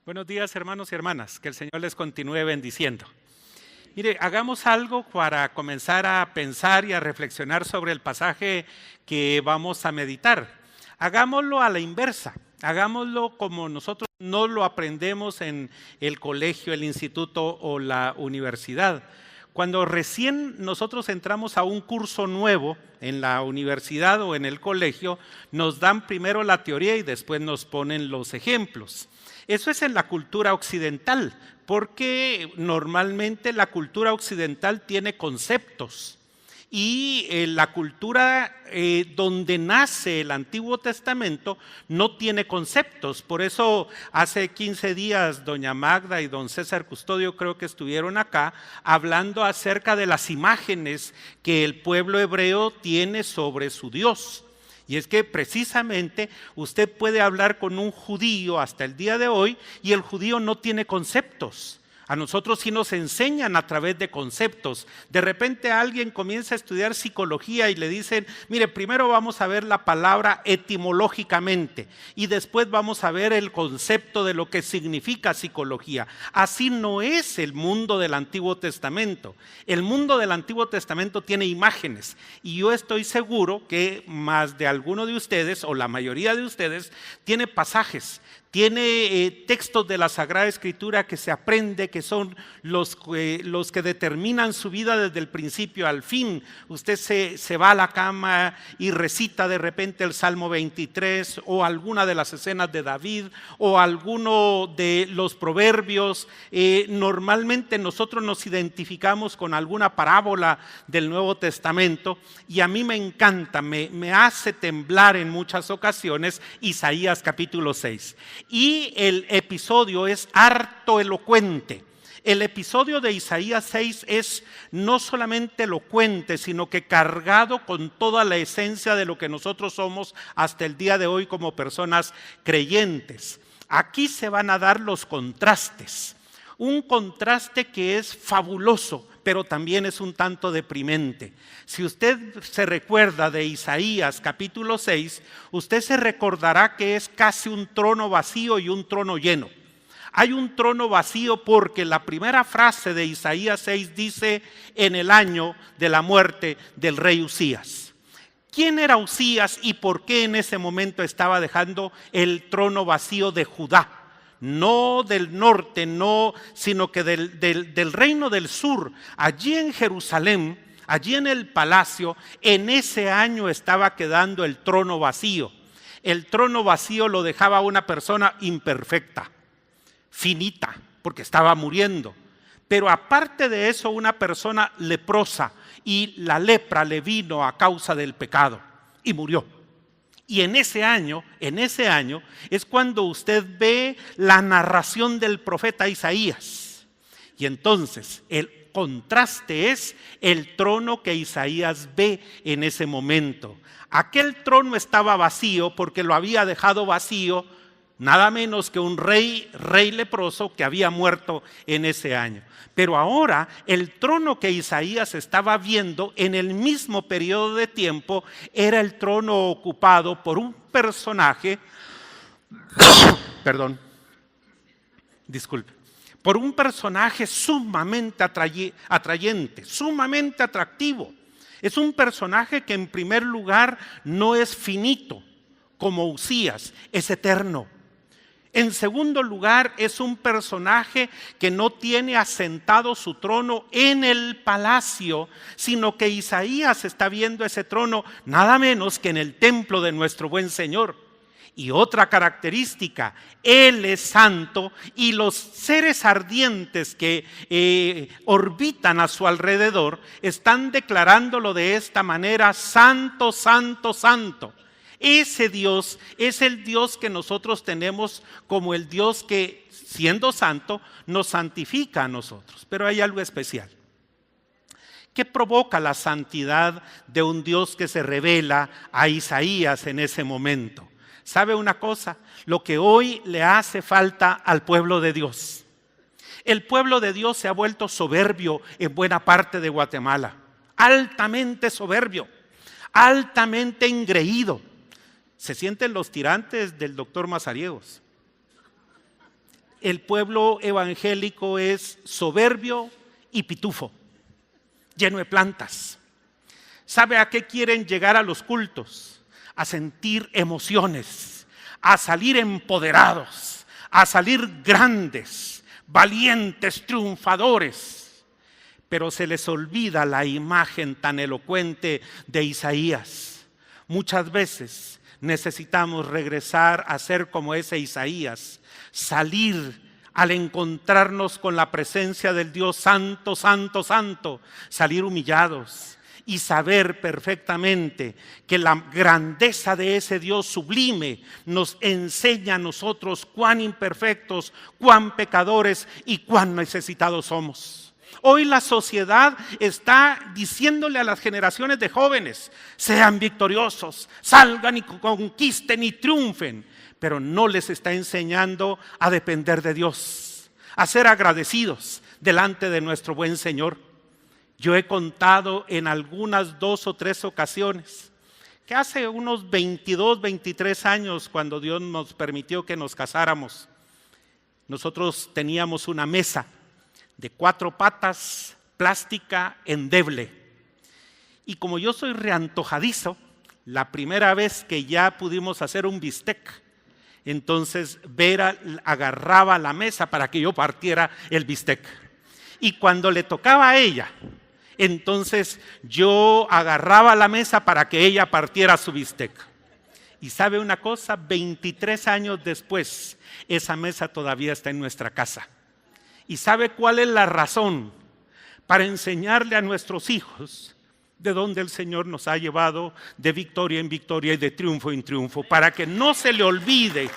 Buenos días, hermanos y hermanas, que el Señor les continúe bendiciendo. Mire, hagamos algo para comenzar a pensar y a reflexionar sobre el pasaje que vamos a meditar. Hagámoslo a la inversa, hagámoslo como nosotros no lo aprendemos en el colegio, el instituto o la universidad. Cuando recién nosotros entramos a un curso nuevo en la universidad o en el colegio, nos dan primero la teoría y después nos ponen los ejemplos. Eso es en la cultura occidental, porque normalmente la cultura occidental tiene conceptos y la cultura donde nace el Antiguo Testamento no tiene conceptos. Por eso hace 15 días doña Magda y don César Custodio creo que estuvieron acá hablando acerca de las imágenes que el pueblo hebreo tiene sobre su Dios. Y es que precisamente usted puede hablar con un judío hasta el día de hoy y el judío no tiene conceptos. A nosotros sí nos enseñan a través de conceptos. De repente alguien comienza a estudiar psicología y le dicen, mire, primero vamos a ver la palabra etimológicamente y después vamos a ver el concepto de lo que significa psicología. Así no es el mundo del Antiguo Testamento. El mundo del Antiguo Testamento tiene imágenes y yo estoy seguro que más de alguno de ustedes o la mayoría de ustedes tiene pasajes. Tiene textos de la Sagrada Escritura que se aprende, que son los que determinan su vida desde el principio al fin. Usted se va a la cama y recita de repente el Salmo 23 o alguna de las escenas de David o alguno de los proverbios. Normalmente nosotros nos identificamos con alguna parábola del Nuevo Testamento y a mí me encanta, me hace temblar en muchas ocasiones Isaías capítulo 6. Y el episodio es harto elocuente. El episodio de Isaías 6 es no solamente elocuente, sino que cargado con toda la esencia de lo que nosotros somos hasta el día de hoy como personas creyentes. Aquí se van a dar los contrastes. Un contraste que es fabuloso, pero también es un tanto deprimente. Si usted se recuerda de Isaías capítulo 6, usted se recordará que es casi un trono vacío y un trono lleno. Hay un trono vacío porque la primera frase de Isaías 6 dice en el año de la muerte del rey Usías. ¿Quién era Usías y por qué en ese momento estaba dejando el trono vacío de Judá? No del norte, no, sino que del reino del sur. Allí en Jerusalén, allí en el palacio, en ese año estaba quedando el trono vacío. El trono vacío lo dejaba una persona imperfecta, finita, porque estaba muriendo. Pero aparte de eso, una persona leprosa, y la lepra le vino a causa del pecado y murió. Y en ese año es cuando usted ve la narración del profeta Isaías. Y entonces el contraste es el trono que Isaías ve en ese momento. Aquel trono estaba vacío porque lo había dejado vacío nada menos que un rey leproso que había muerto en ese año. Pero ahora el trono que Isaías estaba viendo en el mismo periodo de tiempo era el trono ocupado por un personaje, por un personaje sumamente atrayente, sumamente atractivo. Es un personaje que en primer lugar no es finito como Usías, es eterno. En segundo lugar, es un personaje que no tiene asentado su trono en el palacio, sino que Isaías está viendo ese trono nada menos que en el templo de nuestro buen Señor. Y otra característica, Él es santo y los seres ardientes que orbitan a su alrededor están declarándolo de esta manera: santo, santo, santo. Ese Dios es el Dios que nosotros tenemos como el Dios que, siendo santo, nos santifica a nosotros. Pero hay algo especial. ¿Qué provoca la santidad de un Dios que se revela a Isaías en ese momento? ¿Sabe una cosa? Lo que hoy le hace falta al pueblo de Dios. El pueblo de Dios se ha vuelto soberbio en buena parte de Guatemala. Altamente soberbio, altamente engreído. Se sienten los tirantes del doctor Mazariegos. el pueblo evangélico es soberbio y pitufo, lleno de plantas. ¿Sabe a qué quieren llegar a los cultos? A sentir emociones, a salir empoderados, a salir grandes, valientes, triunfadores. Pero se les olvida la imagen tan elocuente de Isaías. Muchas veces necesitamos regresar a ser como ese Isaías, salir al encontrarnos con la presencia del Dios santo, santo, santo, salir humillados y saber perfectamente que la grandeza de ese Dios sublime nos enseña a nosotros cuán imperfectos, cuán pecadores y cuán necesitados somos. Hoy la sociedad está diciéndole a las generaciones de jóvenes: sean victoriosos, salgan y conquisten y triunfen, pero no les está enseñando a depender de Dios, a ser agradecidos delante de nuestro buen Señor. Yo he contado en algunas 2 o 3 ocasiones que hace unos 22, 23 años, cuando Dios nos permitió que nos casáramos, nosotros teníamos una mesa de 4 patas, plástica, endeble. Y como yo soy reantojadizo, la primera vez que ya pudimos hacer un bistec, entonces Vera agarraba la mesa para que yo partiera el bistec. Y cuando le tocaba a ella, entonces yo agarraba la mesa para que ella partiera su bistec. Y sabe una cosa, 23 años después, esa mesa todavía está en nuestra casa. ¿Y sabe cuál es la razón? Para enseñarle a nuestros hijos de dónde el Señor nos ha llevado de victoria en victoria y de triunfo en triunfo, para que no se le olvide,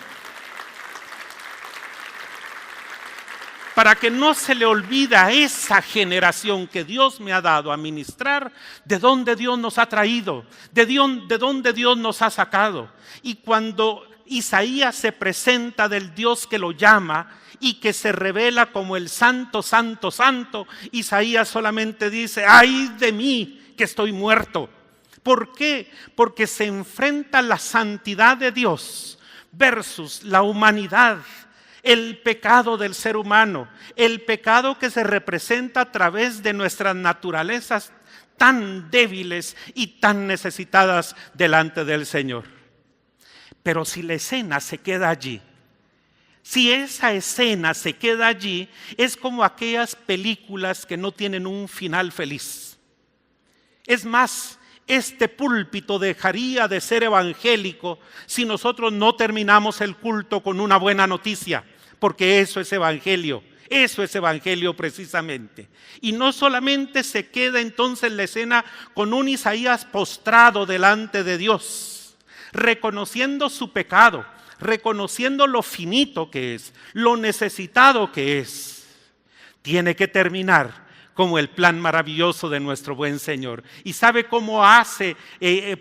para que no se le olvide a esa generación que Dios me ha dado a ministrar, de dónde Dios nos ha traído, de dónde Dios nos ha sacado. Y cuando Isaías se presenta del Dios que lo llama y que se revela como el santo, santo, santo, Isaías solamente dice: ¡ay de mí que estoy muerto! ¿Por qué? Porque se enfrenta la santidad de Dios versus la humanidad, el pecado del ser humano, el pecado que se representa a través de nuestras naturalezas tan débiles y tan necesitadas delante del Señor. Pero si la escena se queda allí, si esa escena se queda allí, es como aquellas películas que no tienen un final feliz. Es más, este púlpito dejaría de ser evangélico si nosotros no terminamos el culto con una buena noticia, porque eso es evangelio. Eso es evangelio precisamente. Y no solamente se queda entonces la escena con un Isaías postrado delante de Dios, reconociendo su pecado, reconociendo lo finito que es, lo necesitado que es. Tiene que terminar como el plan maravilloso de nuestro buen Señor. ¿Y sabe cómo hace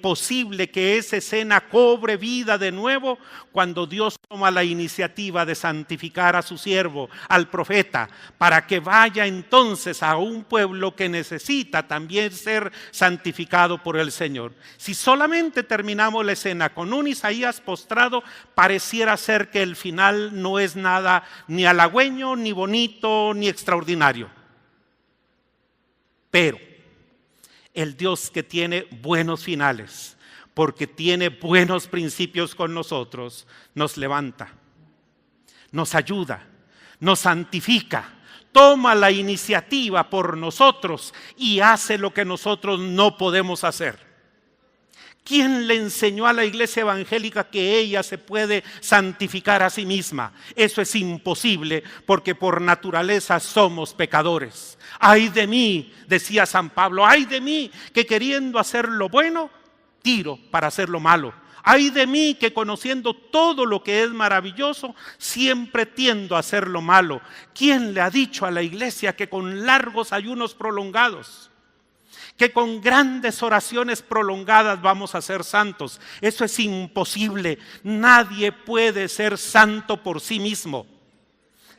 posible que esa escena cobre vida de nuevo? Cuando Dios toma la iniciativa de santificar a su siervo, al profeta, para que vaya entonces a un pueblo que necesita también ser santificado por el Señor. Si solamente terminamos la escena con un Isaías postrado, pareciera ser que el final no es nada ni halagüeño, ni bonito, ni extraordinario. Pero el Dios que tiene buenos finales, porque tiene buenos principios con nosotros, nos levanta, nos ayuda, nos santifica, toma la iniciativa por nosotros y hace lo que nosotros no podemos hacer. ¿Quién le enseñó a la iglesia evangélica que ella se puede santificar a sí misma? Eso es imposible, porque por naturaleza somos pecadores. ¡Ay de mí!, decía San Pablo, ¡ay de mí que queriendo hacer lo bueno, tiro para hacer lo malo! ¡Ay de mí que conociendo todo lo que es maravilloso, siempre tiendo a hacer lo malo! ¿Quién le ha dicho a la iglesia que con largos ayunos prolongados, que con grandes oraciones prolongadas vamos a ser santos? Eso es imposible. Nadie puede ser santo por sí mismo.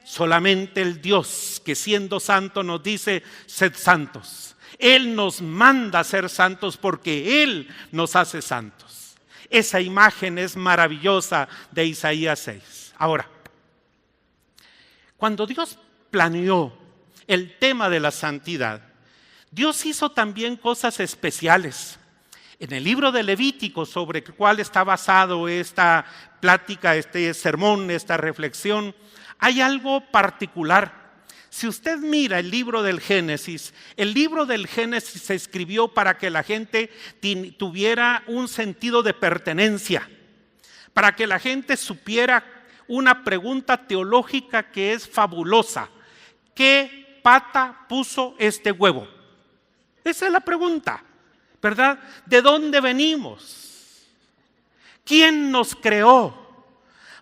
Solamente el Dios que siendo santo nos dice: sed santos. Él nos manda a ser santos porque Él nos hace santos. Esa imagen es maravillosa de Isaías 6. Ahora, Cuando Dios planeó el tema de la santidad, Dios hizo también cosas especiales. En el libro de Levítico, sobre el cual está basado esta plática, este sermón, esta reflexión, hay algo particular. Si usted mira el libro del Génesis se escribió para que la gente tuviera un sentido de pertenencia, para que la gente supiera una pregunta teológica que es fabulosa. ¿Qué pata puso este huevo? Esa es la pregunta, ¿verdad? ¿De dónde venimos? ¿Quién nos creó?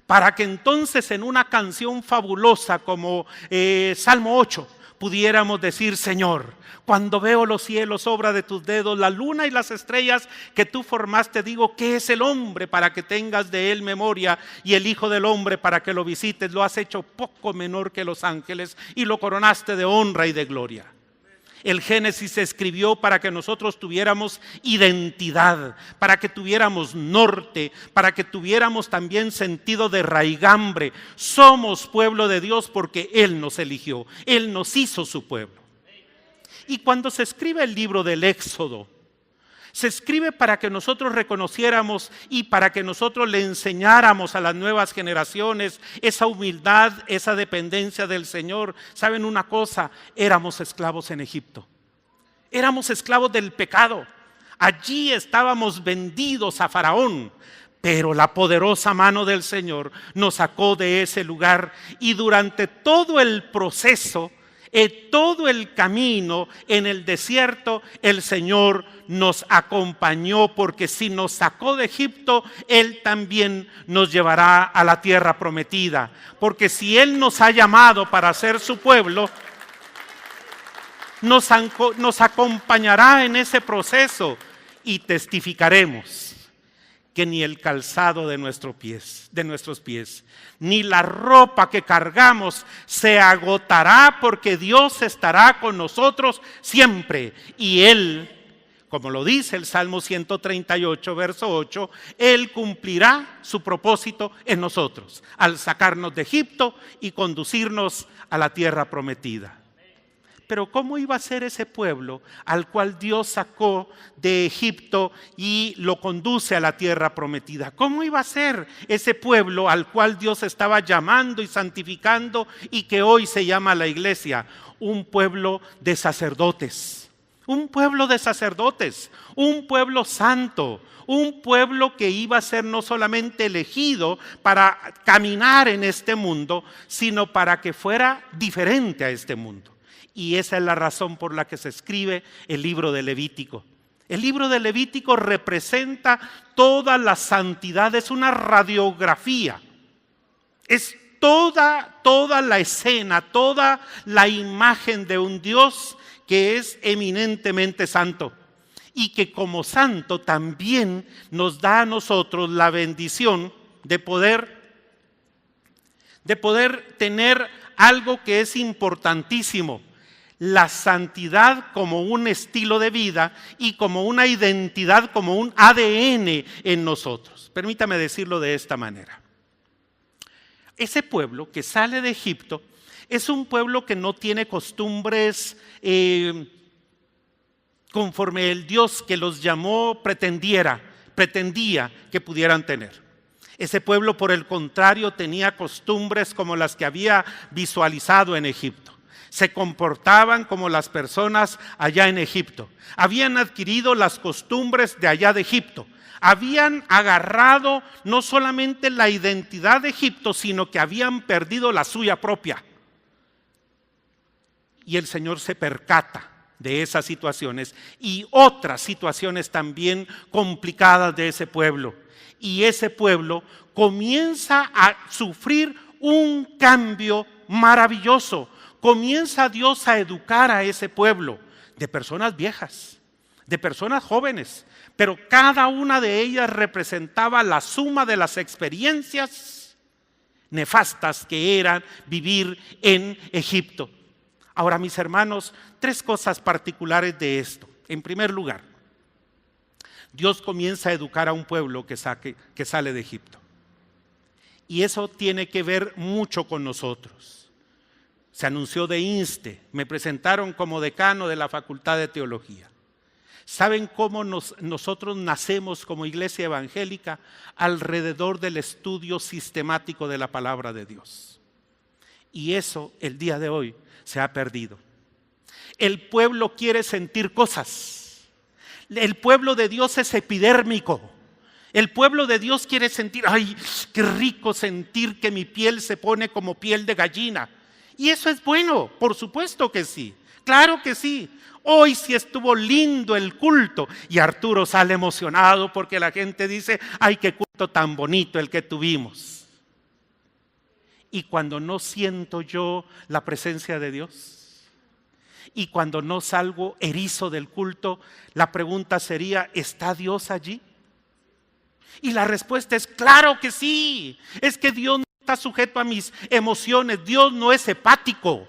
Para que entonces en una canción fabulosa como Salmo 8 pudiéramos decir: Señor, cuando veo los cielos, obra de tus dedos, la luna y las estrellas que tú formaste, digo, ¿qué es el hombre para que tengas de él memoria? Y el hijo del hombre para que lo visites. Lo has hecho poco menor que los ángeles y lo coronaste de honra y de gloria. El Génesis se escribió para que nosotros tuviéramos identidad, para que tuviéramos norte, para que tuviéramos también sentido de raigambre. Somos pueblo de Dios porque Él nos eligió, Él nos hizo su pueblo. Y cuando se escribe el libro del Éxodo, se escribe para que nosotros reconociéramos y para que nosotros le enseñáramos a las nuevas generaciones esa humildad, esa dependencia del Señor. ¿Saben una cosa? Éramos esclavos en Egipto. Éramos esclavos del pecado. Allí estábamos vendidos a Faraón. Pero la poderosa mano del Señor nos sacó de ese lugar y durante todo el proceso, todo el camino en el desierto, el Señor nos acompañó, porque si nos sacó de Egipto, Él también nos llevará a la tierra prometida. Porque si Él nos ha llamado para ser su pueblo, nos acompañará en ese proceso y testificaremos que ni el calzado de nuestros pies, ni la ropa que cargamos se agotará, porque Dios estará con nosotros siempre. Y Él, como lo dice el Salmo 138, verso 8, Él cumplirá su propósito en nosotros, al sacarnos de Egipto y conducirnos a la tierra prometida. Pero ¿cómo iba a ser ese pueblo al cual Dios sacó de Egipto y lo conduce a la tierra prometida? ¿Cómo iba a ser ese pueblo al cual Dios estaba llamando y santificando y que hoy se llama la iglesia? Un pueblo de sacerdotes, un pueblo de sacerdotes, un pueblo santo, un pueblo que iba a ser no solamente elegido para caminar en este mundo, sino para que fuera diferente a este mundo. Y esa es la razón por la que se escribe el libro de Levítico. El libro de Levítico representa toda la santidad, es una radiografía. Es toda la escena, toda la imagen de un Dios que es eminentemente santo. Y que como santo también nos da a nosotros la bendición de poder tener algo que es importantísimo. La santidad como un estilo de vida y como una identidad, como un ADN en nosotros. Permítame decirlo de esta manera. Ese pueblo que sale de Egipto es un pueblo que no tiene costumbres conforme el Dios que los llamó pretendía que pudieran tener. Ese pueblo, por el contrario, tenía costumbres como las que había visualizado en Egipto. Se comportaban como las personas allá en Egipto. Habían adquirido las costumbres de allá de Egipto. Habían agarrado no solamente la identidad de Egipto, sino que habían perdido la suya propia. Y el Señor se percata de esas situaciones y otras situaciones también complicadas de ese pueblo. Y ese pueblo comienza a sufrir un cambio maravilloso. Comienza Dios a educar a ese pueblo de personas viejas, de personas jóvenes, pero cada una de ellas representaba la suma de las experiencias nefastas que eran vivir en Egipto. Ahora, mis hermanos, tres cosas particulares de esto. En primer lugar, Dios comienza a educar a un pueblo que sale de Egipto. Y eso tiene que ver mucho con nosotros. se anunció de INSTE, me presentaron como decano de la Facultad de Teología. ¿Saben cómo nosotros nacemos como iglesia evangélica? Alrededor del estudio sistemático de la palabra de Dios. Y eso el día de hoy se ha perdido. El pueblo quiere sentir cosas. El pueblo de Dios es epidérmico. El pueblo de Dios quiere sentir, ¡ay, qué rico sentir que mi piel se pone como piel de gallina! Y eso es bueno, por supuesto que sí, claro que sí. Hoy sí estuvo lindo el culto y Arturo sale emocionado porque la gente dice, ¡ay, qué culto tan bonito el que tuvimos! Y cuando no siento yo la presencia de Dios, y cuando no salgo erizo del culto, la pregunta sería, ¿está Dios allí? Y la respuesta es claro que sí. Es que Dios no está sujeto a mis emociones. Dios no es hepático.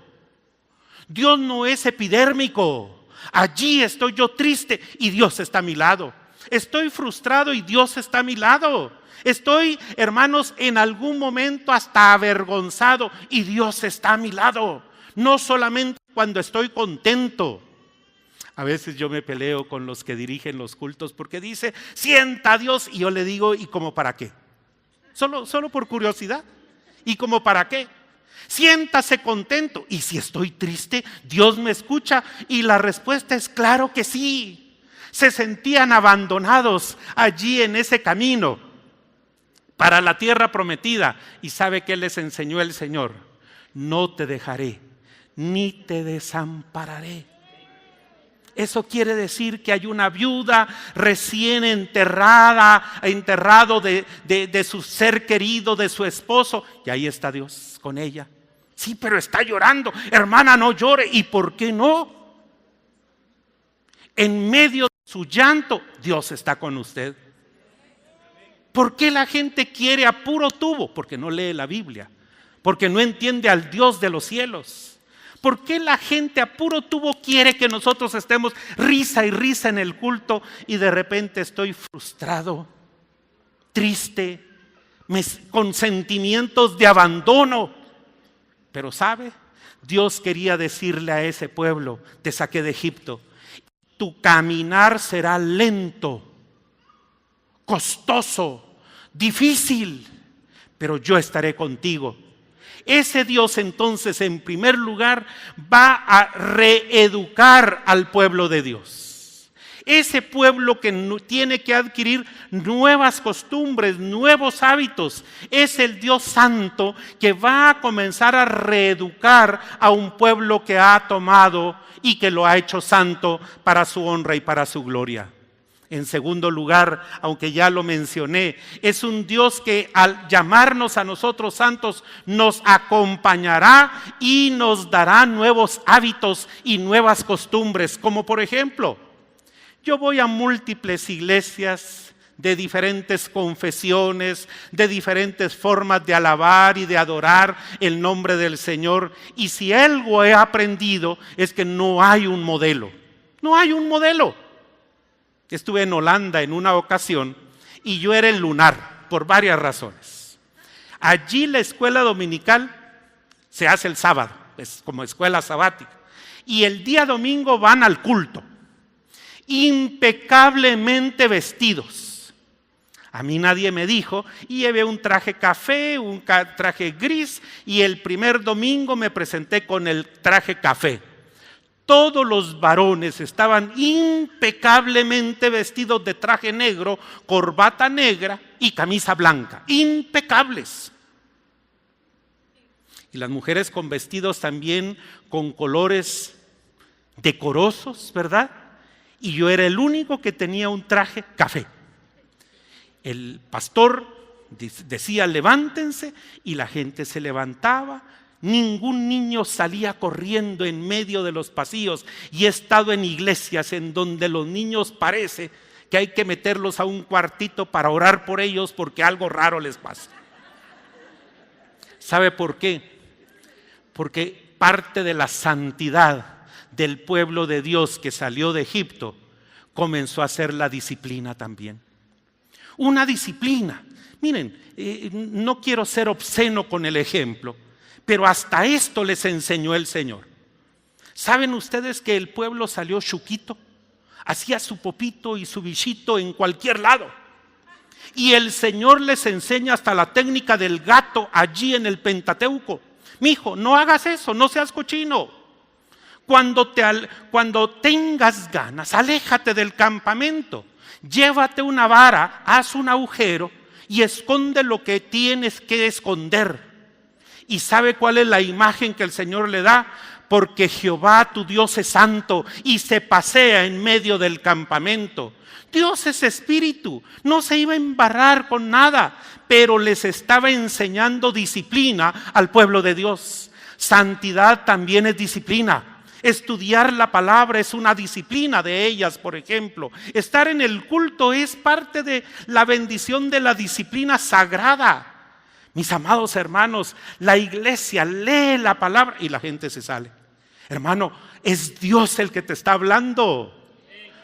Dios no es epidérmico. Allí estoy yo triste y Dios está a mi lado. Estoy frustrado y Dios está a mi lado. Estoy, hermanos, en algún momento hasta avergonzado y Dios está a mi lado. No solamente cuando estoy contento. A veces yo me peleo con los que dirigen los cultos porque dice, sienta a Dios. Y yo le digo, ¿y cómo para qué? Solo por curiosidad. ¿Y cómo para qué? Siéntase contento. Y si estoy triste, Dios me escucha. Y la respuesta es claro que sí. Se sentían abandonados allí en ese camino para la tierra prometida. ¿Y sabe qué les enseñó el Señor? No te dejaré, ni te desampararé. Eso quiere decir que hay una viuda recién enterrado de su ser querido, de su esposo, y ahí está Dios con ella. Sí, pero está llorando. Hermana, no llore. ¿Y por qué no? En medio de su llanto, Dios está con usted. ¿Por qué la gente quiere a puro tubo? Porque no lee la Biblia, porque no entiende al Dios de los cielos. ¿Por qué la gente a puro tubo quiere que nosotros estemos risa y risa en el culto y de repente estoy frustrado, triste, con sentimientos de abandono? Pero ¿sabe? Dios quería decirle a ese pueblo, te saqué de Egipto, tu caminar será lento, costoso, difícil, pero yo estaré contigo. Ese Dios entonces en primer lugar va a reeducar al pueblo de Dios. Ese pueblo que tiene que adquirir nuevas costumbres, nuevos hábitos, es el Dios santo que va a comenzar a reeducar a un pueblo que ha tomado y que lo ha hecho santo para su honra y para su gloria. En segundo lugar, aunque ya lo mencioné, es un Dios que al llamarnos a nosotros santos nos acompañará y nos dará nuevos hábitos y nuevas costumbres. Como por ejemplo, yo voy a múltiples iglesias de diferentes confesiones, de diferentes formas de alabar y de adorar el nombre del Señor. Y si algo he aprendido es que no hay un modelo. No hay un modelo. Estuve en Holanda en una ocasión y yo era el lunar por varias razones. Allí la escuela dominical se hace el sábado, es como escuela sabática. Y el día domingo van al culto, impecablemente vestidos. A mí nadie me dijo, y llevé un traje café, un traje gris, y el primer domingo me presenté con el traje café. Todos los varones estaban impecablemente vestidos de traje negro, corbata negra y camisa blanca. Impecables. Y las mujeres con vestidos también con colores decorosos, ¿verdad? Y yo era el único que tenía un traje café. El pastor decía levántense y la gente se levantaba. Ningún niño salía corriendo en medio de los pasillos, y he estado en iglesias en donde los niños parece que hay que meterlos a un cuartito para orar por ellos porque algo raro les pasa. ¿Sabe por qué? Porque parte de la santidad del pueblo de Dios que salió de Egipto comenzó a ser la disciplina también. Una disciplina. Miren, no quiero ser obsceno con el ejemplo, pero hasta esto les enseñó el Señor. ¿Saben ustedes que el pueblo salió chuquito? Hacía su popito y su bichito en cualquier lado. Y el Señor les enseña hasta la técnica del gato allí en el Pentateuco. Mijo, no hagas eso, no seas cochino. Cuando tengas ganas, aléjate del campamento. Llévate una vara, haz un agujero y esconde lo que tienes que esconder. ¿Y sabe cuál es la imagen que el Señor le da? Porque Jehová tu Dios es santo y se pasea en medio del campamento. Dios es espíritu, no se iba a embarrar con nada, pero les estaba enseñando disciplina al pueblo de Dios. Santidad también es disciplina. Estudiar la palabra es una disciplina de ellas, por ejemplo. Estar en el culto es parte de la bendición de la disciplina sagrada. Mis amados hermanos, la iglesia lee la palabra y la gente se sale. Hermano, es Dios el que te está hablando.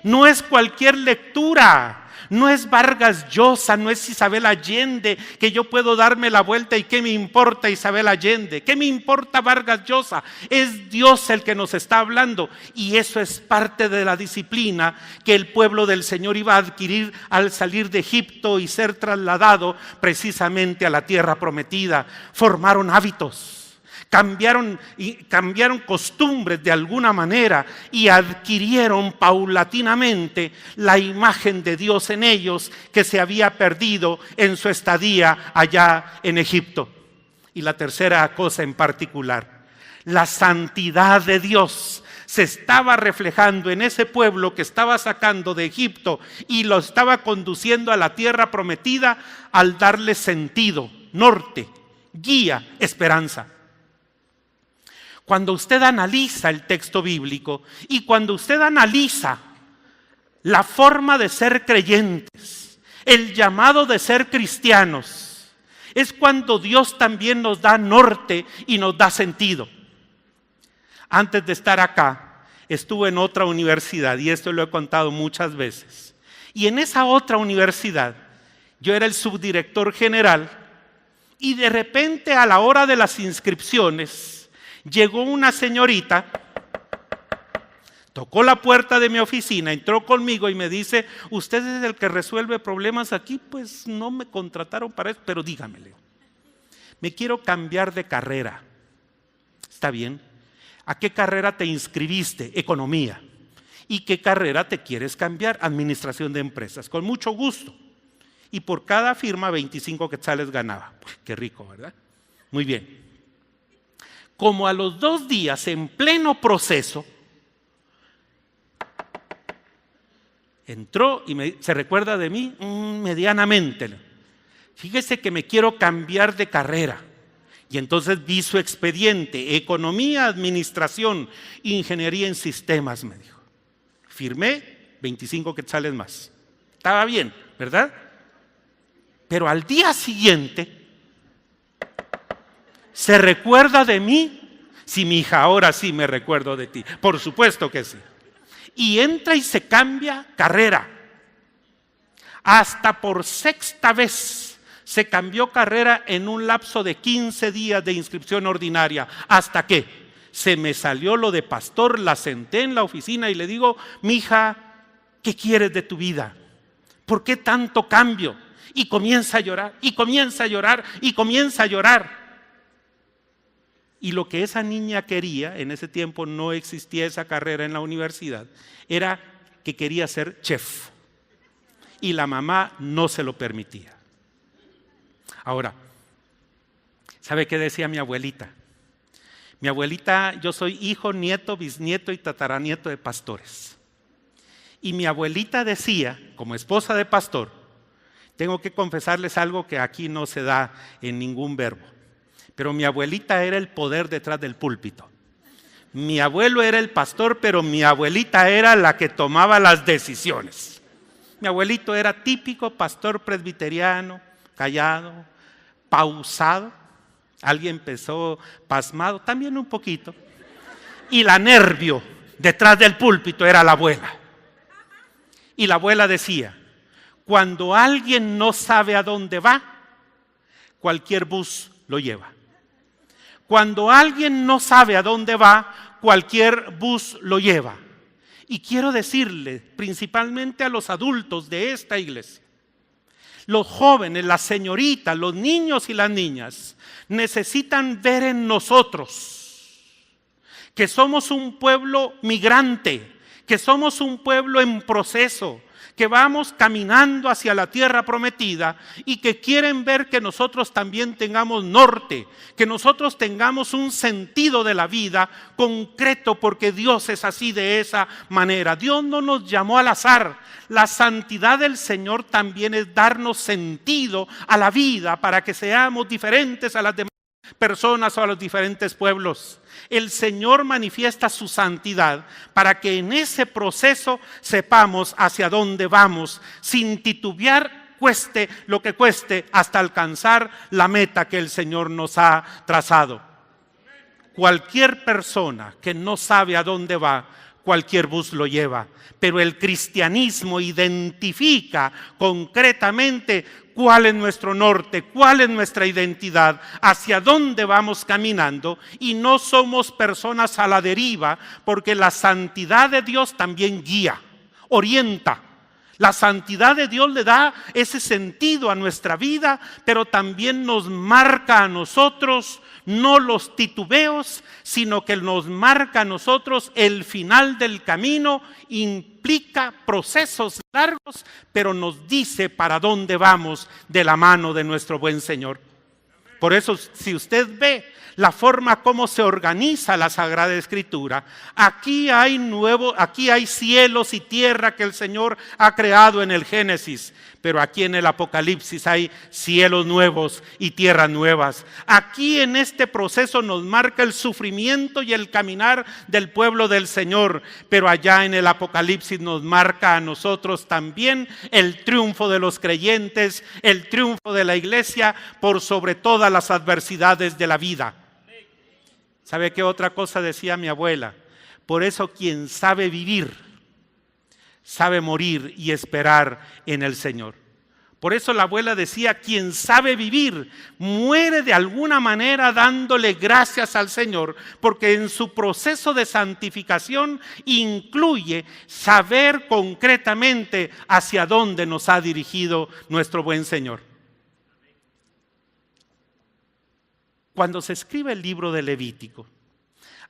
No es cualquier lectura. No es Vargas Llosa, no es Isabel Allende, que yo puedo darme la vuelta y qué me importa Isabel Allende, qué me importa Vargas Llosa. Es Dios el que nos está hablando y eso es parte de la disciplina que el pueblo del Señor iba a adquirir al salir de Egipto y ser trasladado precisamente a la tierra prometida. Formaron hábitos. Cambiaron costumbres de alguna manera y adquirieron paulatinamente la imagen de Dios en ellos que se había perdido en su estadía allá en Egipto. Y la tercera cosa en particular, la santidad de Dios se estaba reflejando en ese pueblo que estaba sacando de Egipto y lo estaba conduciendo a la tierra prometida al darle sentido, norte, guía, esperanza. Cuando usted analiza el texto bíblico y cuando usted analiza la forma de ser creyentes, el llamado de ser cristianos, es cuando Dios también nos da norte y nos da sentido. Antes de estar acá, estuve en otra universidad y esto lo he contado muchas veces. Y en esa otra universidad, yo era el subdirector general y de repente a la hora de las inscripciones, llegó una señorita, tocó la puerta de mi oficina, entró conmigo y me dice, ¿usted es el que resuelve problemas aquí? Pues no me contrataron para eso, pero dígamele. Me quiero cambiar de carrera. ¿Está bien? ¿A qué carrera te inscribiste? Economía. ¿Y qué carrera te quieres cambiar? Administración de empresas. Con mucho gusto. Y por cada firma 25 quetzales ganaba. Pues, qué rico, ¿verdad? Muy bien. Como a los 2 días, en pleno proceso, entró y se recuerda de mí medianamente. Fíjese que me quiero cambiar de carrera. Y entonces vi su expediente, economía, administración, ingeniería en sistemas, me dijo. Firmé 25 quetzales más. Estaba bien, ¿verdad? Pero al día siguiente, ¿se recuerda de mí? Sí, mi hija, ahora sí me recuerdo de ti. Por supuesto que sí. Y entra y se cambia carrera. Hasta por 6ª vez se cambió carrera en un lapso de 15 días de inscripción ordinaria. ¿Hasta qué? Se me salió lo de pastor, la senté en la oficina y le digo, mi hija, ¿qué quieres de tu vida? ¿Por qué tanto cambio? Y comienza a llorar, y comienza a llorar, y comienza a llorar. Y lo que esa niña quería, en ese tiempo no existía esa carrera en la universidad, era que quería ser chef. Y la mamá no se lo permitía. Ahora, ¿sabe qué decía mi abuelita? Mi abuelita, yo soy hijo, nieto, bisnieto y tataranieto de pastores. Y mi abuelita decía, como esposa de pastor, tengo que confesarles algo que aquí no se da en ningún verbo. Pero mi abuelita era el poder detrás del púlpito. Mi abuelo era el pastor, pero mi abuelita era la que tomaba las decisiones. Mi abuelito era típico pastor presbiteriano, callado, pausado. Alguien empezó pasmado, también un poquito. Y la nervio detrás del púlpito era la abuela. Y la abuela decía, cuando alguien no sabe a dónde va, cualquier bus lo lleva. Cuando alguien no sabe a dónde va, cualquier bus lo lleva. Y quiero decirle, principalmente a los adultos de esta iglesia, los jóvenes, las señoritas, los niños y las niñas, necesitan ver en nosotros que somos un pueblo migrante, que somos un pueblo en proceso, que vamos caminando hacia la tierra prometida y que quieren ver que nosotros también tengamos norte, que nosotros tengamos un sentido de la vida concreto, porque Dios es así, de esa manera. Dios no nos llamó al azar. La santidad del Señor también es darnos sentido a la vida para que seamos diferentes a las demás personas o a los diferentes pueblos. El Señor manifiesta su santidad para que en ese proceso sepamos hacia dónde vamos, sin titubear, cueste lo que cueste, hasta alcanzar la meta que el Señor nos ha trazado. Cualquier persona que no sabe a dónde va, cualquier bus lo lleva, pero el cristianismo identifica concretamente cuál es nuestro norte, cuál es nuestra identidad, hacia dónde vamos caminando, y no somos personas a la deriva, porque la santidad de Dios también guía, orienta. La santidad de Dios le da ese sentido a nuestra vida, pero también nos marca a nosotros, no los titubeos, sino que nos marca a nosotros el final del camino. Implica procesos largos, pero nos dice para dónde vamos de la mano de nuestro buen Señor. Por eso, si usted ve la forma como se organiza la Sagrada Escritura, aquí hay cielos y tierra que el Señor ha creado en el Génesis, pero aquí en el Apocalipsis hay cielos nuevos y tierras nuevas. Aquí en este proceso nos marca el sufrimiento y el caminar del pueblo del Señor, pero allá en el Apocalipsis nos marca a nosotros también el triunfo de los creyentes, el triunfo de la iglesia por sobre todas las adversidades de la vida. ¿Sabe qué otra cosa decía mi abuela? Por eso quien sabe vivir, sabe morir y esperar en el Señor. Por eso la abuela decía, quien sabe vivir, muere de alguna manera dándole gracias al Señor, porque en su proceso de santificación incluye saber concretamente hacia dónde nos ha dirigido nuestro buen Señor. Cuando se escribe el libro de Levítico,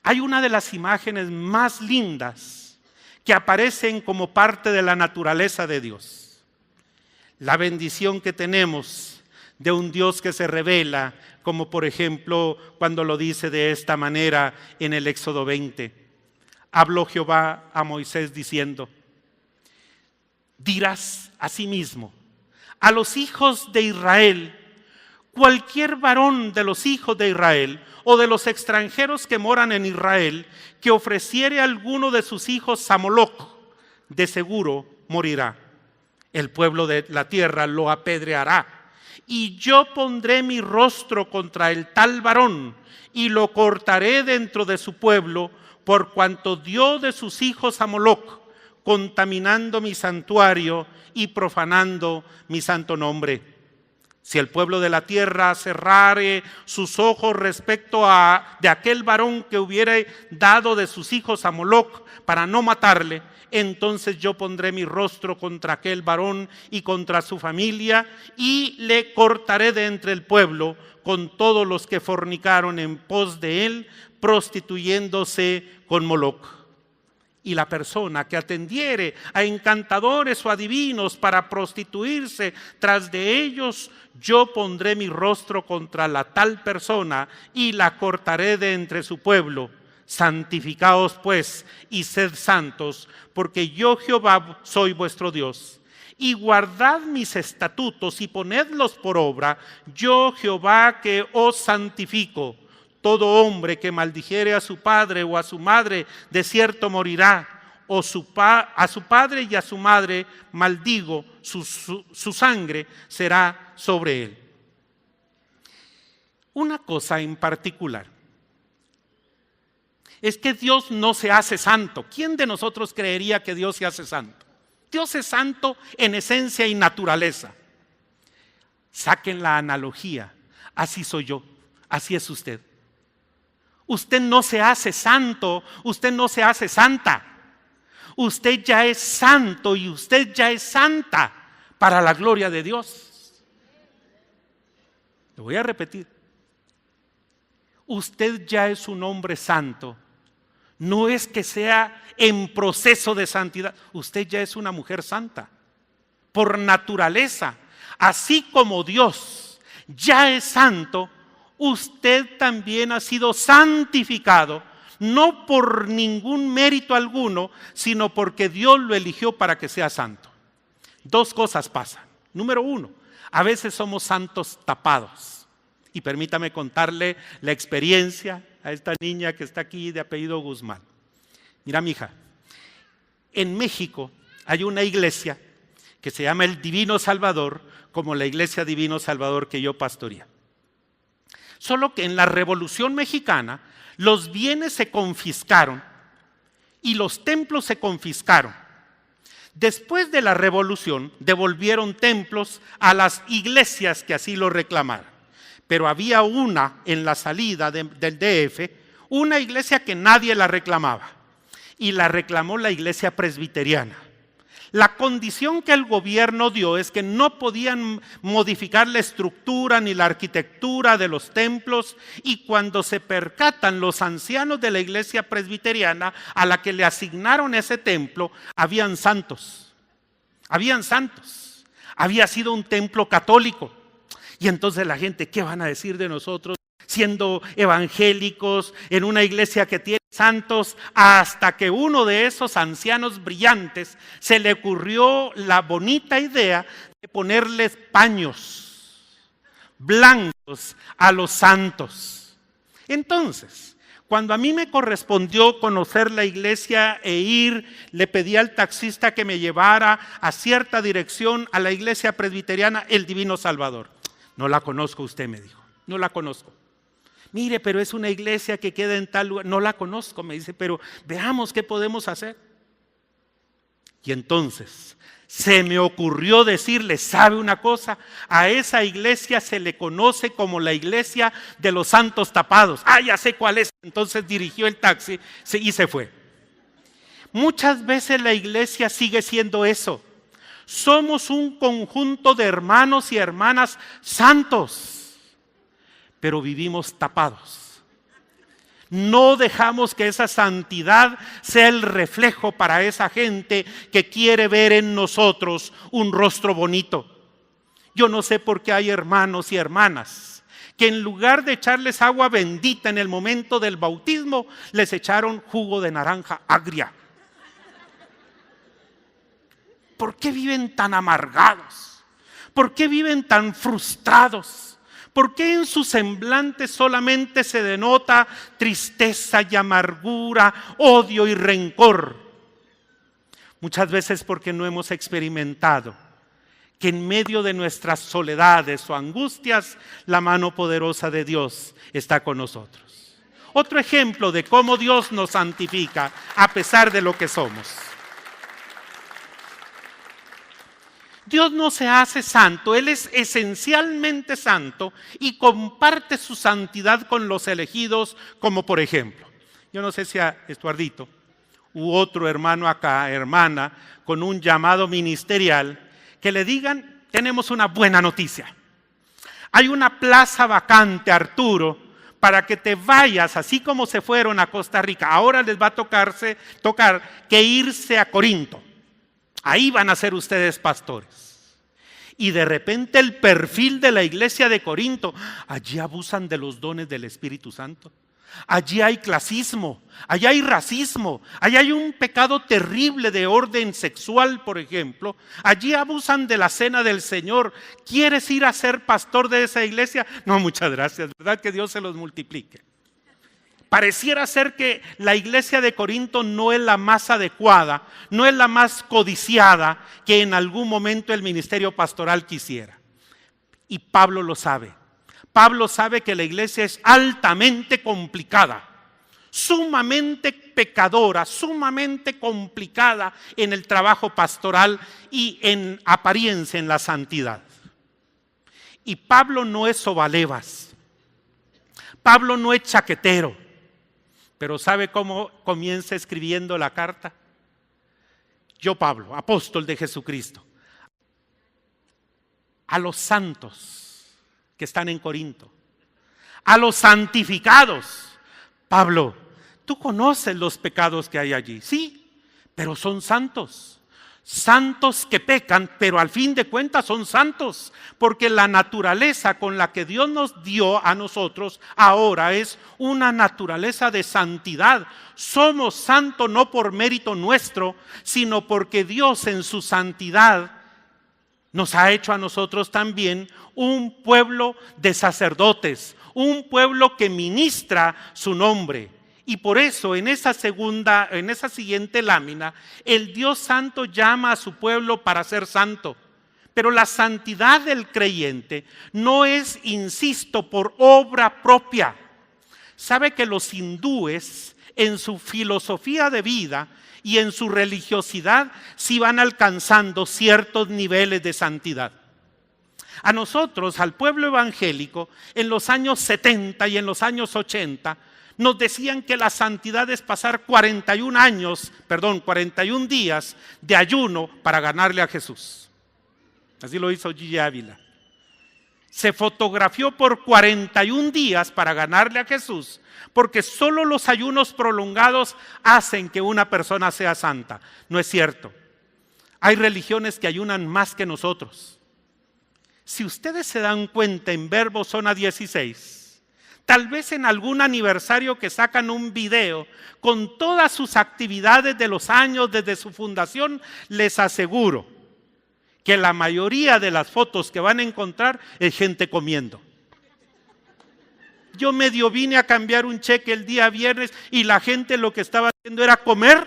hay una de las imágenes más lindas que aparecen como parte de la naturaleza de Dios. La bendición que tenemos de un Dios que se revela, como por ejemplo cuando lo dice de esta manera en el Éxodo 20. Habló Jehová a Moisés diciendo: dirás asimismo a los hijos de Israel, cualquier varón de los hijos de Israel o de los extranjeros que moran en Israel, que ofreciere a alguno de sus hijos a Moloc, de seguro morirá. El pueblo de la tierra lo apedreará. Y yo pondré mi rostro contra el tal varón y lo cortaré dentro de su pueblo, por cuanto dio de sus hijos a Moloc, contaminando mi santuario y profanando mi santo nombre. Si el pueblo de la tierra cerrare sus ojos respecto de aquel varón que hubiera dado de sus hijos a Moloc para no matarle, entonces yo pondré mi rostro contra aquel varón y contra su familia, y le cortaré de entre el pueblo con todos los que fornicaron en pos de él, prostituyéndose con Moloc. Y la persona que atendiere a encantadores o adivinos para prostituirse tras de ellos, yo pondré mi rostro contra la tal persona y la cortaré de entre su pueblo. Santificaos pues y sed santos, porque yo Jehová soy vuestro Dios. Y guardad mis estatutos y ponedlos por obra, yo Jehová que os santifico. Todo hombre que maldijere a su padre o a su madre, de cierto morirá. O a su padre y a su madre maldigo, su sangre será sobre él. Una cosa en particular es que Dios no se hace santo. ¿Quién de nosotros creería que Dios se hace santo? Dios es santo en esencia y naturaleza. Saquen la analogía. Así soy yo, así es usted. Usted no se hace santo, usted no se hace santa. Usted ya es santo y usted ya es santa para la gloria de Dios. Lo voy a repetir. Usted ya es un hombre santo. No es que sea en proceso de santidad. Usted ya es una mujer santa. Por naturaleza. Así como Dios ya es santo, usted también ha sido santificado, no por ningún mérito alguno, sino porque Dios lo eligió para que sea santo. Dos cosas pasan. Número uno, a veces somos santos tapados. Y permítame contarle la experiencia a esta niña que está aquí de apellido Guzmán. Mira, mija, en México hay una iglesia que se llama el Divino Salvador, como la iglesia Divino Salvador que yo pastoreé. Solo que en la Revolución Mexicana los bienes se confiscaron y los templos se confiscaron. Después de la Revolución devolvieron templos a las iglesias que así lo reclamaran. Pero había una en la salida del DF, una iglesia que nadie la reclamaba, y la reclamó la iglesia presbiteriana. La condición que el gobierno dio es que no podían modificar la estructura ni la arquitectura de los templos, y cuando se percatan los ancianos de la iglesia presbiteriana a la que le asignaron ese templo, habían santos, había sido un templo católico. Y entonces la gente, ¿qué van a decir de nosotros siendo evangélicos en una iglesia que tiene santos? Hasta que uno de esos ancianos brillantes se le ocurrió la bonita idea de ponerles paños blancos a los santos. Entonces, cuando a mí me correspondió conocer la iglesia e ir, le pedí al taxista que me llevara a cierta dirección a la iglesia presbiteriana El Divino Salvador. No la conozco, usted me dijo, no la conozco. Mire, pero es una iglesia que queda en tal lugar. No la conozco, me dice, pero veamos qué podemos hacer. Y entonces se me ocurrió decirle, ¿sabe una cosa? A esa iglesia se le conoce como la iglesia de los santos tapados. Ah, ya sé cuál es. Entonces dirigió el taxi y se fue. Muchas veces la iglesia sigue siendo eso. Somos un conjunto de hermanos y hermanas santos, pero vivimos tapados. No dejamos que esa santidad sea el reflejo para esa gente que quiere ver en nosotros un rostro bonito. Yo no sé por qué hay hermanos y hermanas que en lugar de echarles agua bendita en el momento del bautismo, les echaron jugo de naranja agria. ¿Por qué viven tan amargados? ¿Por qué viven tan frustrados? ¿Por qué en su semblante solamente se denota tristeza y amargura, odio y rencor? Muchas veces porque no hemos experimentado que en medio de nuestras soledades o angustias, la mano poderosa de Dios está con nosotros. Otro ejemplo de cómo Dios nos santifica a pesar de lo que somos. Dios no se hace santo, Él es esencialmente santo y comparte su santidad con los elegidos, como por ejemplo, yo no sé si a Estuardito u otro hermano acá, hermana, con un llamado ministerial, que le digan, tenemos una buena noticia. Hay una plaza vacante, Arturo, para que te vayas, así como se fueron a Costa Rica. Ahora les va a tocar que irse a Corinto. Ahí van a ser ustedes pastores. Y de repente el perfil de la iglesia de Corinto, allí abusan de los dones del Espíritu Santo. Allí hay clasismo, allí hay racismo, allí hay un pecado terrible de orden sexual, por ejemplo. Allí abusan de la cena del Señor. ¿Quieres ir a ser pastor de esa iglesia? No, muchas gracias, ¿verdad? Que Dios se los multiplique. Pareciera ser que la iglesia de Corinto no es la más adecuada, no es la más codiciada que en algún momento el ministerio pastoral quisiera. Y Pablo lo sabe. Pablo sabe que la iglesia es altamente complicada, sumamente pecadora, sumamente complicada en el trabajo pastoral y en apariencia en la santidad. Y Pablo no es sobalevas, Pablo no es chaquetero. Pero ¿sabe cómo comienza escribiendo la carta? Yo, Pablo, apóstol de Jesucristo, a los santos que están en Corinto, a los santificados. Pablo, tú conoces los pecados que hay allí, sí, pero son santos. Santos que pecan, pero al fin de cuentas son santos, porque la naturaleza con la que Dios nos dio a nosotros ahora es una naturaleza de santidad. Somos santos no por mérito nuestro, sino porque Dios en su santidad nos ha hecho a nosotros también un pueblo de sacerdotes, un pueblo que ministra su nombre. Y por eso en esa siguiente lámina, el Dios Santo llama a su pueblo para ser santo. Pero la santidad del creyente no es, insisto, por obra propia. Sabe que los hindúes en su filosofía de vida y en su religiosidad sí van alcanzando ciertos niveles de santidad. A nosotros, al pueblo evangélico, en los años 70 y en los años 80, nos decían que la santidad es pasar 41 días de ayuno para ganarle a Jesús. Así lo hizo Gigi Ávila. Se fotografió por 41 días para ganarle a Jesús, porque solo los ayunos prolongados hacen que una persona sea santa. No es cierto. Hay religiones que ayunan más que nosotros. Si ustedes se dan cuenta en Verbo Zona 16, tal vez en algún aniversario que sacan un video con todas sus actividades de los años desde su fundación, les aseguro que la mayoría de las fotos que van a encontrar es gente comiendo. Yo medio vine a cambiar un cheque el día viernes y la gente lo que estaba haciendo era comer,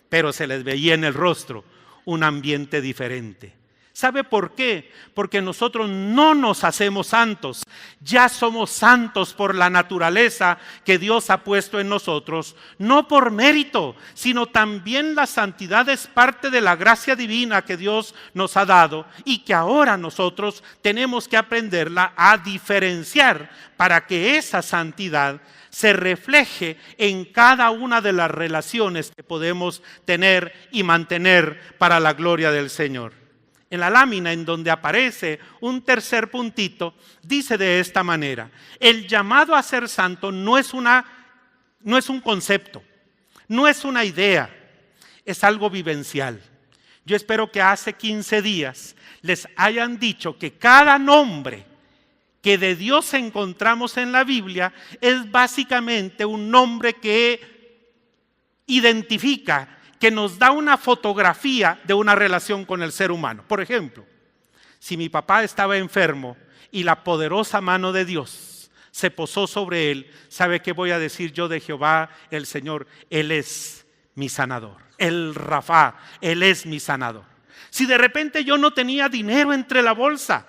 pero se les veía en el rostro un ambiente diferente. ¿Sabe por qué? Porque nosotros no nos hacemos santos, ya somos santos por la naturaleza que Dios ha puesto en nosotros, no por mérito, sino también la santidad es parte de la gracia divina que Dios nos ha dado y que ahora nosotros tenemos que aprenderla a diferenciar para que esa santidad se refleje en cada una de las relaciones que podemos tener y mantener para la gloria del Señor. En la lámina en donde aparece un tercer puntito, dice de esta manera: el llamado a ser santo no es un concepto, no es una idea, es algo vivencial. Yo espero que hace 15 días les hayan dicho que cada nombre que de Dios encontramos en la Biblia es básicamente un nombre que identifica, que nos da una fotografía de una relación con el ser humano. Por ejemplo, si mi papá estaba enfermo y la poderosa mano de Dios se posó sobre él, ¿sabe qué voy a decir yo de Jehová el Señor? Él es mi sanador. El Rafa, Él es mi sanador. Si de repente yo no tenía dinero entre la bolsa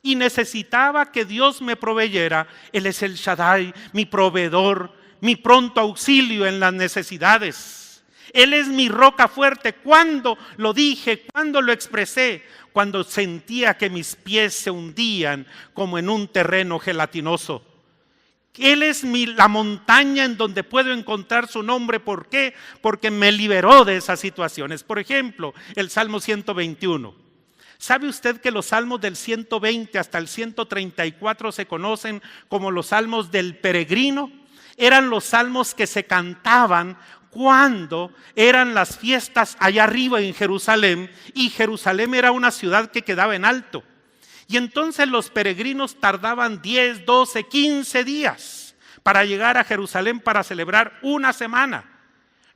y necesitaba que Dios me proveyera, Él es el Shaddai, mi proveedor, mi pronto auxilio en las necesidades. Él es mi roca fuerte. ¿Cuándo lo dije? ¿Cuándo lo expresé? Cuando sentía que mis pies se hundían como en un terreno gelatinoso. Él es la montaña en donde puedo encontrar su nombre. ¿Por qué? Porque me liberó de esas situaciones. Por ejemplo, el Salmo 121. ¿Sabe usted que los salmos del 120 hasta el 134 se conocen como los salmos del peregrino? Eran los salmos que se cantaban cuando eran las fiestas allá arriba en Jerusalén, y Jerusalén era una ciudad que quedaba en alto. Y entonces los peregrinos tardaban 10, 12, 15 días para llegar a Jerusalén para celebrar una semana.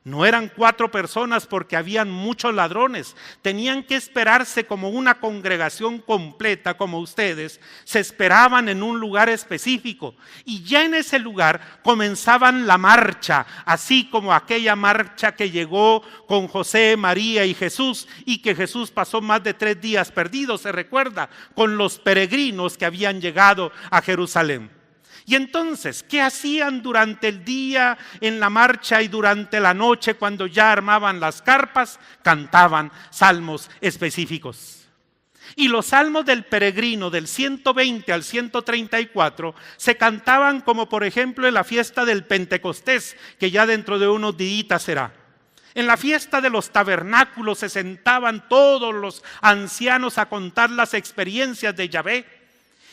No eran 4 personas porque habían muchos ladrones. Tenían que esperarse como una congregación completa como ustedes. Se esperaban en un lugar específico y ya en ese lugar comenzaban la marcha, así como aquella marcha que llegó con José, María y Jesús, y que Jesús pasó más de 3 días perdido, se recuerda, con los peregrinos que habían llegado a Jerusalén. Y entonces, ¿qué hacían durante el día en la marcha y durante la noche cuando ya armaban las carpas? Cantaban salmos específicos. Y los salmos del peregrino del 120 al 134 se cantaban como por ejemplo en la fiesta del Pentecostés, que ya dentro de unos días será. En la fiesta de los tabernáculos se sentaban todos los ancianos a contar las experiencias de Yahvé.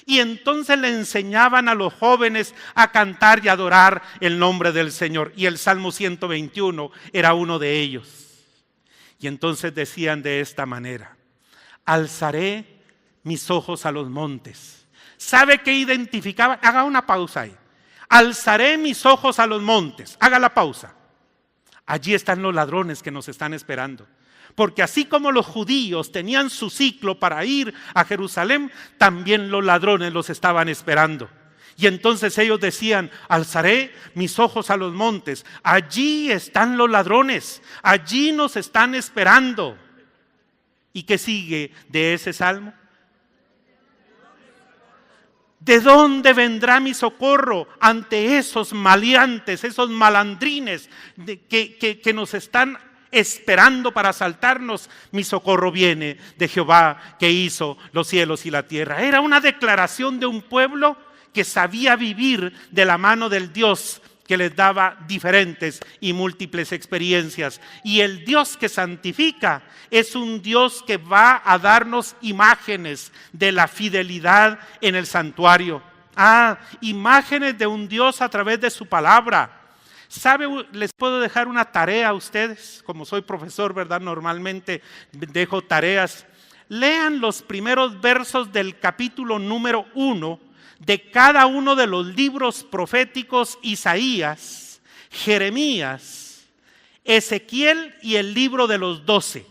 Y entonces le enseñaban a los jóvenes a cantar y adorar el nombre del Señor. Y el Salmo 121 era uno de ellos. Y entonces decían de esta manera: alzaré mis ojos a los montes. ¿Sabe qué identificaba? Haga una pausa ahí. Alzaré mis ojos a los montes. Haga la pausa. Allí están los ladrones que nos están esperando. Porque así como los judíos tenían su ciclo para ir a Jerusalén, también los ladrones los estaban esperando. Y entonces ellos decían: alzaré mis ojos a los montes. Allí están los ladrones. Allí nos están esperando. ¿Y qué sigue de ese salmo? ¿De dónde vendrá mi socorro ante esos maleantes, esos malandrines que nos están esperando para asaltarnos? Mi socorro viene de Jehová, que hizo los cielos y la tierra. Era una declaración de un pueblo que sabía vivir de la mano del Dios que les daba diferentes y múltiples experiencias. Y el Dios que santifica es un Dios que va a darnos imágenes de la fidelidad en el santuario. Imágenes de un Dios a través de su palabra. ¿Sabe? Les puedo dejar una tarea a ustedes. Como soy profesor, ¿verdad? Normalmente dejo tareas. Lean los primeros versos del capítulo número 1 de cada uno de los libros proféticos: Isaías, Jeremías, Ezequiel y el libro de los 12.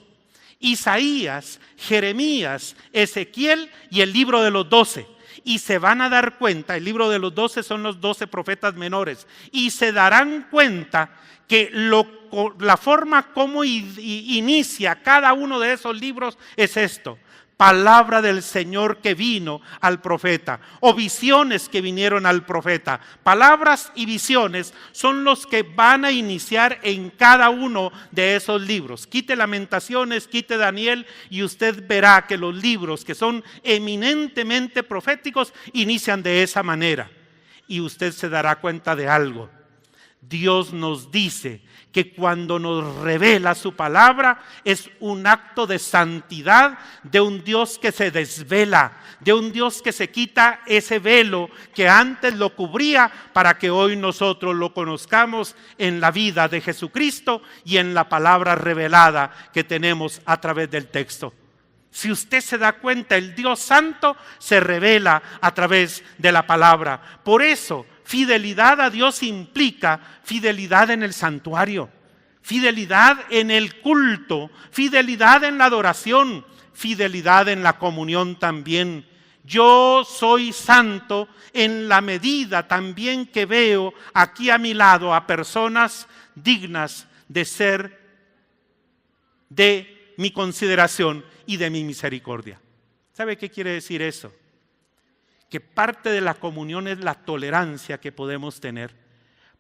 Isaías, Jeremías, Ezequiel y el libro de los 12. Y se van a dar cuenta, el libro de los 12 son los 12 profetas menores, y se darán cuenta que la forma como inicia cada uno de esos libros es esto: palabra del Señor que vino al profeta, o visiones que vinieron al profeta. Palabras y visiones son los que van a iniciar en cada uno de esos libros. Quite Lamentaciones, quite Daniel, y usted verá que los libros que son eminentemente proféticos inician de esa manera. Y usted se dará cuenta de algo. Dios nos dice que cuando nos revela su palabra es un acto de santidad de un Dios que se desvela, de un Dios que se quita ese velo que antes lo cubría para que hoy nosotros lo conozcamos en la vida de Jesucristo y en la palabra revelada que tenemos a través del texto. Si usted se da cuenta, el Dios Santo se revela a través de la palabra. Por eso, fidelidad a Dios implica fidelidad en el santuario, fidelidad en el culto, fidelidad en la adoración, fidelidad en la comunión también. Yo soy santo en la medida también que veo aquí a mi lado a personas dignas de ser de mi consideración y de mi misericordia. ¿Sabe qué quiere decir eso? Que parte de la comunión es la tolerancia que podemos tener.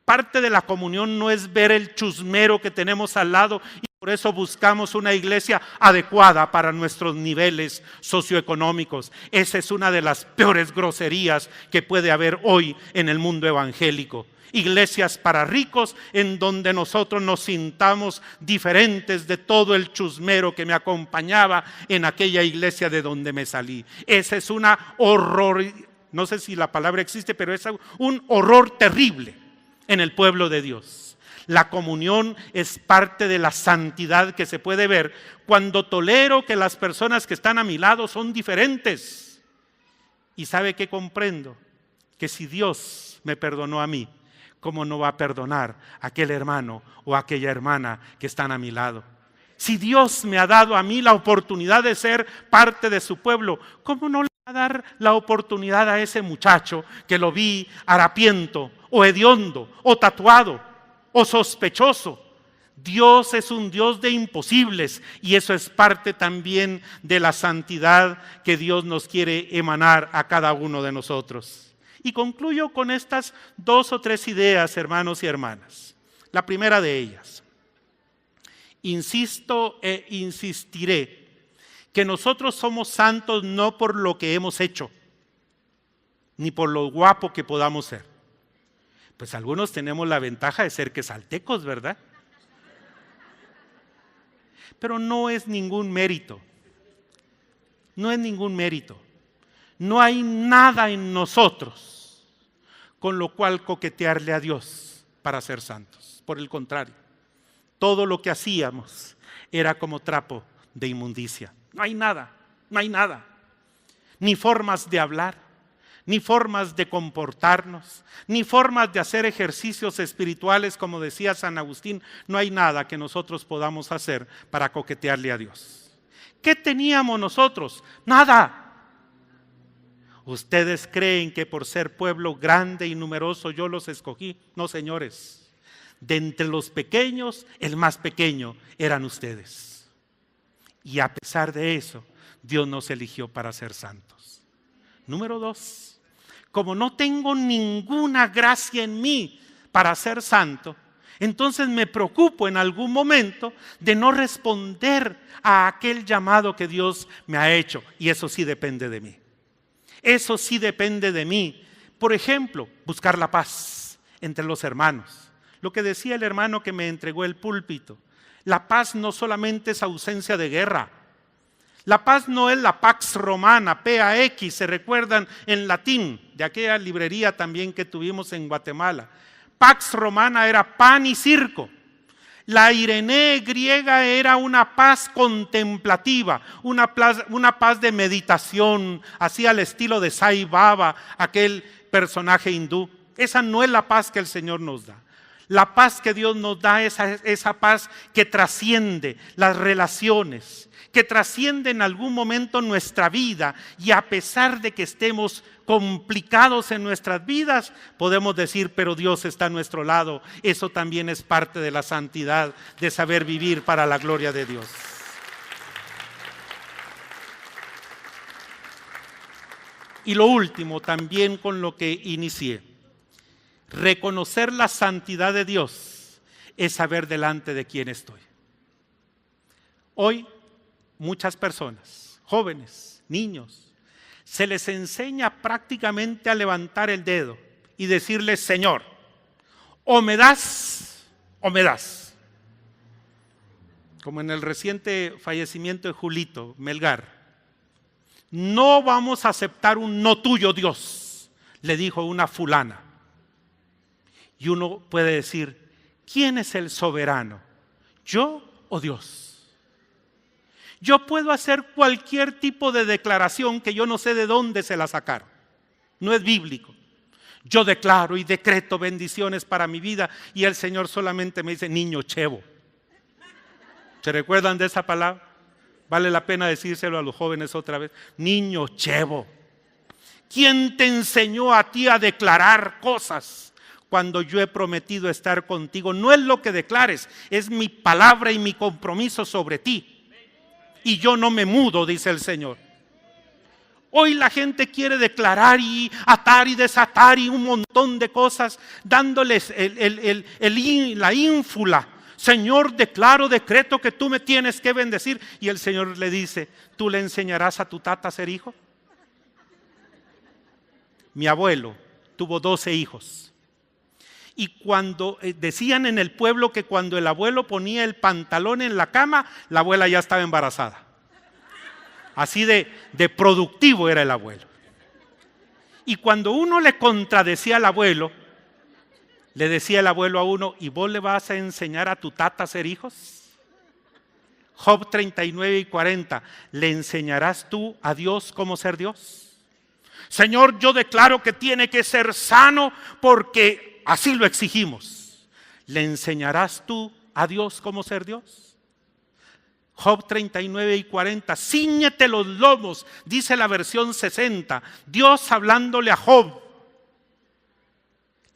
Parte de la comunión no es ver el chusmero que tenemos al lado y por eso buscamos una iglesia adecuada para nuestros niveles socioeconómicos. Esa es una de las peores groserías que puede haber hoy en el mundo evangélico. Iglesias para ricos en donde nosotros nos sintamos diferentes de todo el chusmero que me acompañaba en aquella iglesia de donde me salí. Ese es una horror, no sé si la palabra existe, pero es un horror terrible en el pueblo de Dios. La comunión es parte de la santidad que se puede ver cuando tolero que las personas que están a mi lado son diferentes. ¿Y sabe qué comprendo? Que si Dios me perdonó a mí, ¿cómo no va a perdonar a aquel hermano o a aquella hermana que están a mi lado? Si Dios me ha dado a mí la oportunidad de ser parte de su pueblo, ¿cómo no le va a dar la oportunidad a ese muchacho que lo vi harapiento o hediondo o tatuado o sospechoso? Dios es un Dios de imposibles y eso es parte también de la santidad que Dios nos quiere emanar a cada uno de nosotros. Y concluyo con estas 2 o 3 ideas, hermanos y hermanas. La primera de ellas: insisto e insistiré que nosotros somos santos no por lo que hemos hecho, ni por lo guapo que podamos ser. Pues algunos tenemos la ventaja de ser quesaltecos, ¿verdad? Pero no es ningún mérito. No es ningún mérito. No hay nada en nosotros con lo cual coquetearle a Dios para ser santos. Por el contrario, todo lo que hacíamos era como trapo de inmundicia. No hay nada, no hay nada. Ni formas de hablar, ni formas de comportarnos, ni formas de hacer ejercicios espirituales, como decía San Agustín. No hay nada que nosotros podamos hacer para coquetearle a Dios. ¿Qué teníamos nosotros? Nada. ¿Ustedes creen que por ser pueblo grande y numeroso yo los escogí? No, señores. De entre los pequeños, el más pequeño eran ustedes. Y a pesar de eso, Dios nos eligió para ser santos. Número 2, como no tengo ninguna gracia en mí para ser santo, entonces me preocupo en algún momento de no responder a aquel llamado que Dios me ha hecho. Y eso sí depende de mí. Eso sí depende de mí. Por ejemplo, buscar la paz entre los hermanos. Lo que decía el hermano que me entregó el púlpito. La paz no solamente es ausencia de guerra. La paz no es la Pax Romana, P-A-X, se recuerdan en latín, de aquella librería también que tuvimos en Guatemala. Pax Romana era pan y circo. La Irenee griega era una paz contemplativa, una paz de meditación, así al estilo de Sai Baba, aquel personaje hindú. Esa no es la paz que el Señor nos da. La paz que Dios nos da es esa paz que trasciende las relaciones, que trasciende en algún momento nuestra vida, y a pesar de que estemos complicados en nuestras vidas, podemos decir, pero Dios está a nuestro lado. Eso también es parte de la santidad, de saber vivir para la gloria de Dios. Y lo último, también con lo que inicié, reconocer la santidad de Dios es saber delante de quién estoy. Hoy muchas personas, jóvenes, niños, se les enseña prácticamente a levantar el dedo y decirle, Señor, o me das o me das. Como en el reciente fallecimiento de Julito Melgar. No vamos a aceptar un no tuyo, Dios, le dijo una fulana. Y uno puede decir, ¿quién es el soberano? ¿Yo o Dios? Yo puedo hacer cualquier tipo de declaración que yo no sé de dónde se la sacaron. No es bíblico. Yo declaro y decreto bendiciones para mi vida y el Señor solamente me dice, niño chevo. ¿Se recuerdan de esa palabra? Vale la pena decírselo a los jóvenes otra vez. Niño chevo. ¿Quién te enseñó a ti a declarar cosas cuando yo he prometido estar contigo? No es lo que declares, es mi palabra y mi compromiso sobre ti. Y yo no me mudo, dice el Señor. Hoy la gente quiere declarar y atar y desatar y un montón de cosas, dándoles la ínfula. Señor, declaro, decreto que tú me tienes que bendecir. Y el Señor le dice, ¿tú le enseñarás a tu tata a ser hijo? Mi abuelo tuvo 12 hijos. Y cuando decían en el pueblo que cuando el abuelo ponía el pantalón en la cama, la abuela ya estaba embarazada. Así de productivo era el abuelo. Y cuando uno le contradecía al abuelo, le decía el abuelo a uno, ¿y vos le vas a enseñar a tu tata a ser hijos? Job 39 y 40, ¿le enseñarás tú a Dios cómo ser Dios? Señor, yo declaro que tiene que ser sano porque así lo exigimos. ¿Le enseñarás tú a Dios cómo ser Dios? Job 39 y 40, cíñete los lomos, dice la versión 60, Dios hablándole a Job.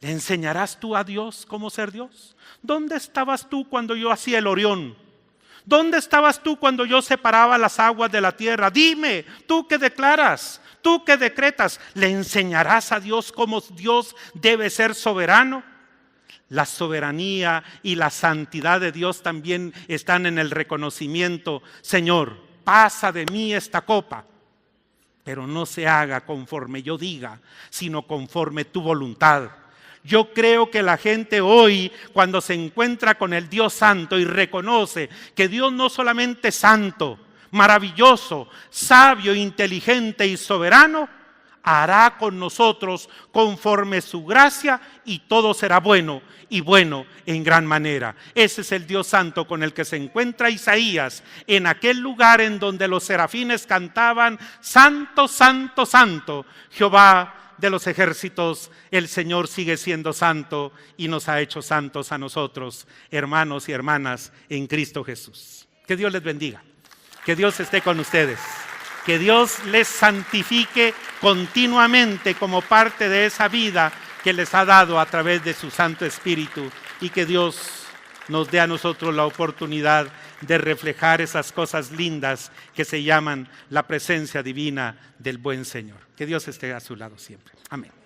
¿Le enseñarás tú a Dios cómo ser Dios? ¿Dónde estabas tú cuando yo hacía el Orión? ¿Dónde estabas tú cuando yo separaba las aguas de la tierra? Dime, tú que declaras, tú que decretas, ¿le enseñarás a Dios cómo Dios debe ser soberano? La soberanía y la santidad de Dios también están en el reconocimiento. Señor, pasa de mí esta copa, pero no se haga conforme yo diga, sino conforme tu voluntad. Yo creo que la gente hoy, cuando se encuentra con el Dios Santo y reconoce que Dios no solamente es santo, maravilloso, sabio, inteligente y soberano, hará con nosotros conforme su gracia y todo será bueno y bueno en gran manera. Ese es el Dios Santo con el que se encuentra Isaías en aquel lugar en donde los serafines cantaban: Santo, Santo, Santo, Jehová de los ejércitos. El Señor sigue siendo santo y nos ha hecho santos a nosotros, hermanos y hermanas en Cristo Jesús. Que Dios les bendiga, que Dios esté con ustedes, que Dios les santifique continuamente como parte de esa vida que les ha dado a través de su Santo Espíritu, y que Dios nos dé a nosotros la oportunidad de reflejar esas cosas lindas que se llaman la presencia divina del buen Señor. Que Dios esté a su lado siempre. Amén.